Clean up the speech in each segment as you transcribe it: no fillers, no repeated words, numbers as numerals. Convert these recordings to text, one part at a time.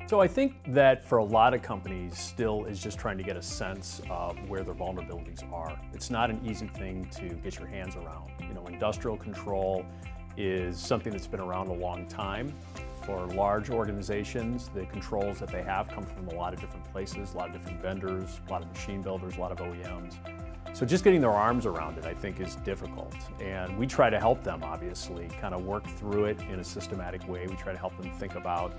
So I think that for a lot of companies still is just trying to get a sense of where their vulnerabilities are. It's not an easy thing to get your hands around. Industrial control is something that's been around a long time. For large organizations, the controls that they have come from a lot of different places, a lot of different vendors, a lot of machine builders, a lot of OEMs. So just getting their arms around it, I think, is difficult. And we try to help them, obviously, kind of work through it in a systematic way. We try to help them think about,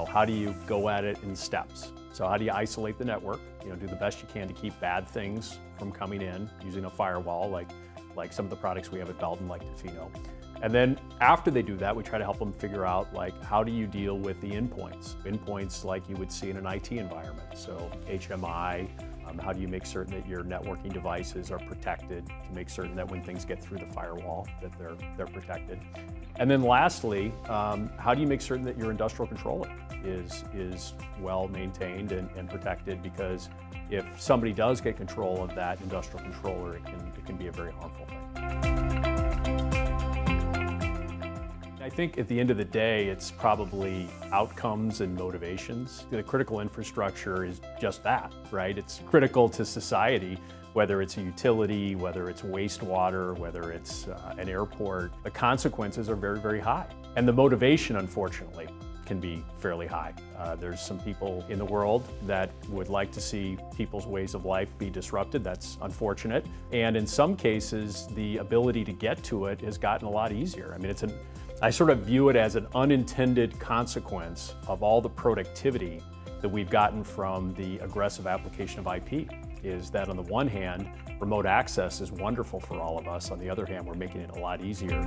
how do you go at it in steps? So how do you isolate the network? Do the best you can to keep bad things from coming in using a firewall, like some of the products we have at Belden, like Tofino. And then after they do that, we try to help them figure out, how do you deal with the endpoints? Endpoints like you would see in an IT environment. So HMI, how do you make certain that your networking devices are protected to make certain that when things get through the firewall that they're protected? And then lastly, how do you make certain that your industrial controller is well maintained and protected? Because if somebody does get control of that industrial controller, it can be a very harmful thing. I think at the end of the day, it's probably outcomes and motivations. The critical infrastructure is just that, right? It's critical to society, whether it's a utility, whether it's wastewater, whether it's an airport. The consequences are very, very high. And the motivation, unfortunately, can be fairly high. There's some people in the world that would like to see people's ways of life be disrupted. That's unfortunate. And in some cases, the ability to get to it has gotten a lot easier. I sort of view it as an unintended consequence of all the productivity that we've gotten from the aggressive application of IP, is that on the one hand, remote access is wonderful for all of us. On the other hand, we're making it a lot easier.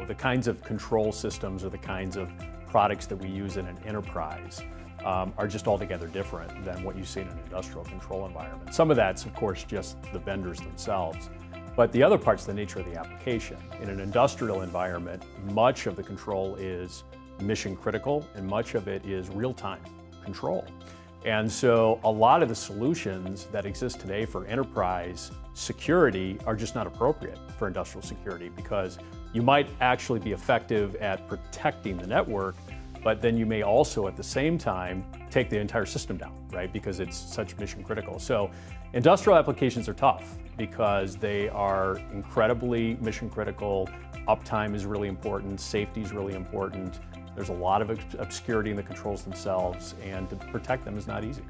The kinds of control systems or the kinds of products that we use in an enterprise are just altogether different than what you see in an industrial control environment. Some of that's, of course, just the vendors themselves. But the other part's the nature of the application. In an industrial environment, much of the control is mission critical and much of it is real-time control. And so a lot of the solutions that exist today for enterprise security are just not appropriate for industrial security, because you might actually be effective at protecting the network, but then you may also at the same time take the entire system down, right? Because it's such mission critical. So industrial applications are tough because they are incredibly mission critical. Uptime is really important, safety is really important. There's a lot of obscurity in the controls themselves, and to protect them is not easy.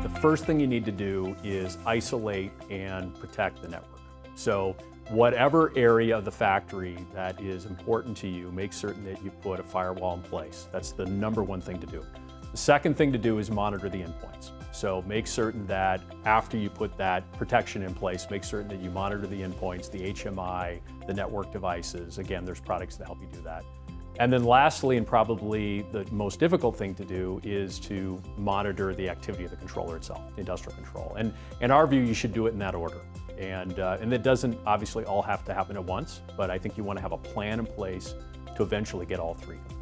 The first thing you need to do is isolate and protect the network. So whatever area of the factory that is important to you, make certain that you put a firewall in place. That's the number one thing to do. The second thing to do is monitor the endpoints. So make certain that after you put that protection in place, make certain that you monitor the endpoints, the HMI, the network devices. Again, there's products that help you do that. And then lastly, and probably the most difficult thing to do, is to monitor the activity of the controller itself, the industrial control. And in our view, you should do it in that order. And it doesn't obviously all have to happen at once, but I think you want to have a plan in place to eventually get all three completed.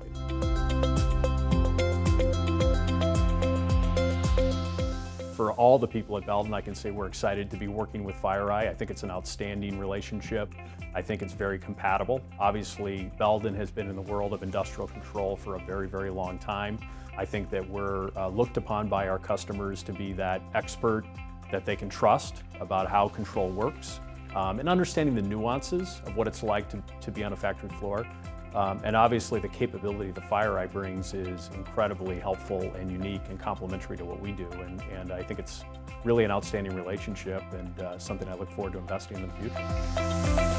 For all the people at Belden, I can say we're excited to be working with FireEye. I think it's an outstanding relationship. I think it's very compatible. Obviously, Belden has been in the world of industrial control for a very, very long time. I think that we're looked upon by our customers to be that expert that they can trust about how control works, and understanding the nuances of what it's like to be on a factory floor. And obviously the capability the FireEye brings is incredibly helpful and unique and complementary to what we do. And I think it's really an outstanding relationship and something I look forward to investing in the future.